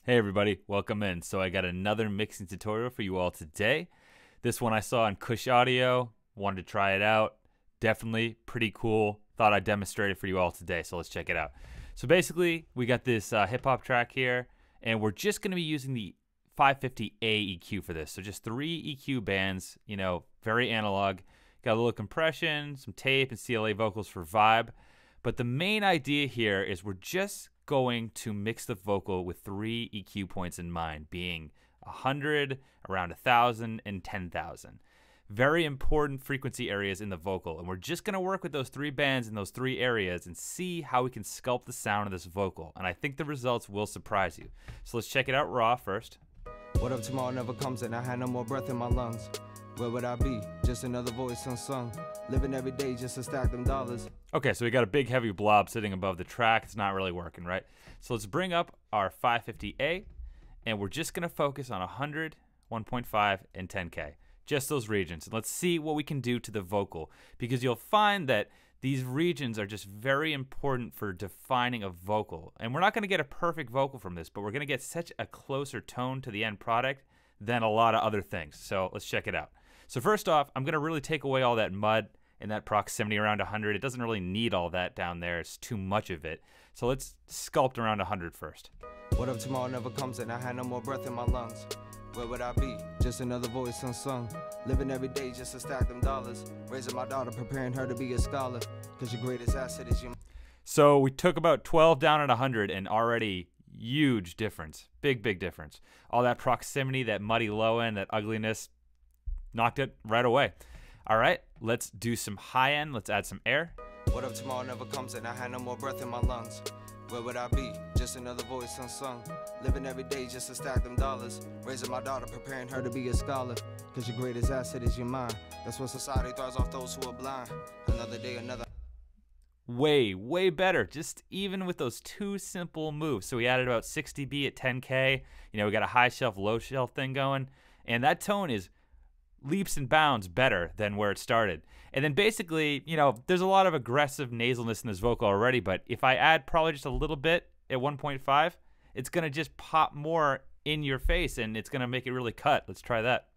Hey everybody, welcome in. So I got another mixing tutorial for you all today. This one I saw on Kush Audio, wanted to try it out. Definitely pretty cool. Thought I'd demonstrate it for you all today, so let's check it out. So basically, we got this hip hop track here, and we're just gonna be using the 550A EQ for this. So just 3 EQ bands, very analog. Got a little compression, some tape, and CLA vocals for vibe. But the main idea here is we're just going to mix the vocal with 3 EQ points in mind, being 100, around 1,000, and 10,000. Very important frequency areas in the vocal, and we're just going to work with those 3 bands in those 3 areas and see how we can sculpt the sound of this vocal, and I think the results will surprise you. So let's check it out raw first. What if tomorrow never comes and I had no more breath in my lungs? Where would I be? Just another voice unsung. Living every day just to stack them dollars. Okay, so we got a big heavy blob sitting above the track. It's not really working, right? So let's bring up our 550A, and we're just going to focus on 100, 1.5, and 10K. Just those regions. And let's see what we can do to the vocal, because you'll find that these regions are just very important for defining a vocal. And we're not going to get a perfect vocal from this, but we're going to get such a closer tone to the end product than a lot of other things. So let's check it out. So first off, I'm going to really take away all that mud and that proximity around 100. It doesn't really need all that down there. It's too much of it. So let's sculpt around 100 first. What if tomorrow never comes and I had no more breath in my lungs? Where would I be? Just another voice unsung. Living every day just to stack them dollars. Raising my daughter, preparing her to be a scholar. Because your greatest asset is your... So we took about 12 down at 100 and already huge difference. Big difference. All that proximity, that muddy low end, that ugliness, knocked it right away. All right, let's do some high end. Let's add some air. What if tomorrow never comes and I had no more breath in my lungs? Where would I be? Just another voice unsung. Living every day just to stack them dollars. Raising my daughter, preparing her to be a scholar. Because your greatest asset is your mind. That's what society throws off those who are blind. Another day, another... Way better, just even with those 2 simple moves. So we added about 6 dB at 10K. We got a high shelf, low shelf thing going. And that tone is leaps and bounds better than where it started. And then basically, there's a lot of aggressive nasalness in this vocal already, but if I add probably just a little bit at 1.5, it's going to just pop more in your face and it's going to make it really cut. Let's try that.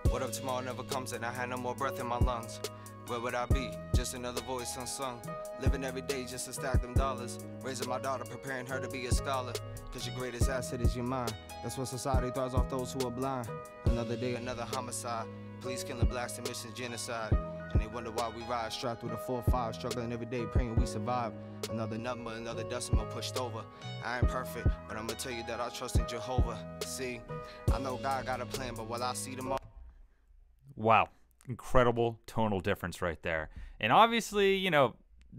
What if tomorrow never comes and I had no more breath in my lungs? Where would I be? Just another voice unsung. Living every day just to stack them dollars. Raising my daughter, preparing her to be a scholar. Because your greatest asset is your mind. That's what society throws off those who are blind. Another day, another homicide. Police killing blacks and mission genocide. And they wonder why we ride strapped through the 4-5. Struggling every day, praying we survive. Another number, another decimal pushed over. I ain't perfect, but I'm gonna tell you that I trust in Jehovah. See, I know God got a plan, but will I see them all? Wow. Incredible tonal difference right there. And obviously,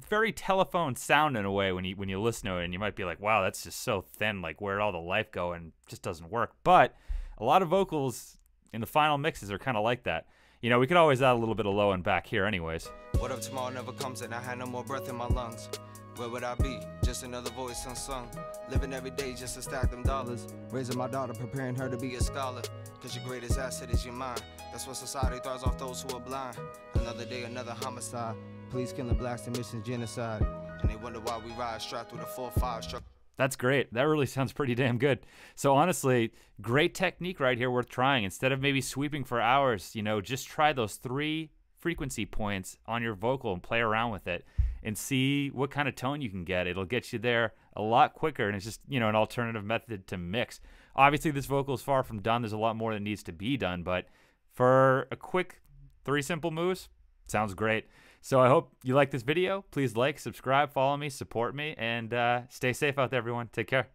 very telephone sound in a way when you listen to it, and you might be like, wow, that's just so thin, like where'd all the life go, and it just doesn't work. But a lot of vocals in the final mixes are kind of like that. We could always add a little bit of low and back here anyways. What if tomorrow never comes and I had no more breath in my lungs? Where would I be? Just another voice unsung. Living every day just to stack them dollars. Raising my daughter, preparing her to be a scholar. Because your greatest asset is your mind. That's what society throws off those who are blind. Another day, another homicide. Police killing blacks and mission genocide. And they wonder why we ride strapped through the 4-5. That's great. That really sounds pretty damn good. So honestly, great technique right here worth trying. Instead of maybe sweeping for hours, just try those 3 frequency points on your vocal and play around with it and see what kind of tone you can get. It'll get you there a lot quicker, and it's just, an alternative method to mix. Obviously, this vocal is far from done. There's a lot more that needs to be done, but for a quick 3 simple moves, sounds great. So I hope you like this video. Please like, subscribe, follow me, support me, and stay safe out there, everyone. Take care.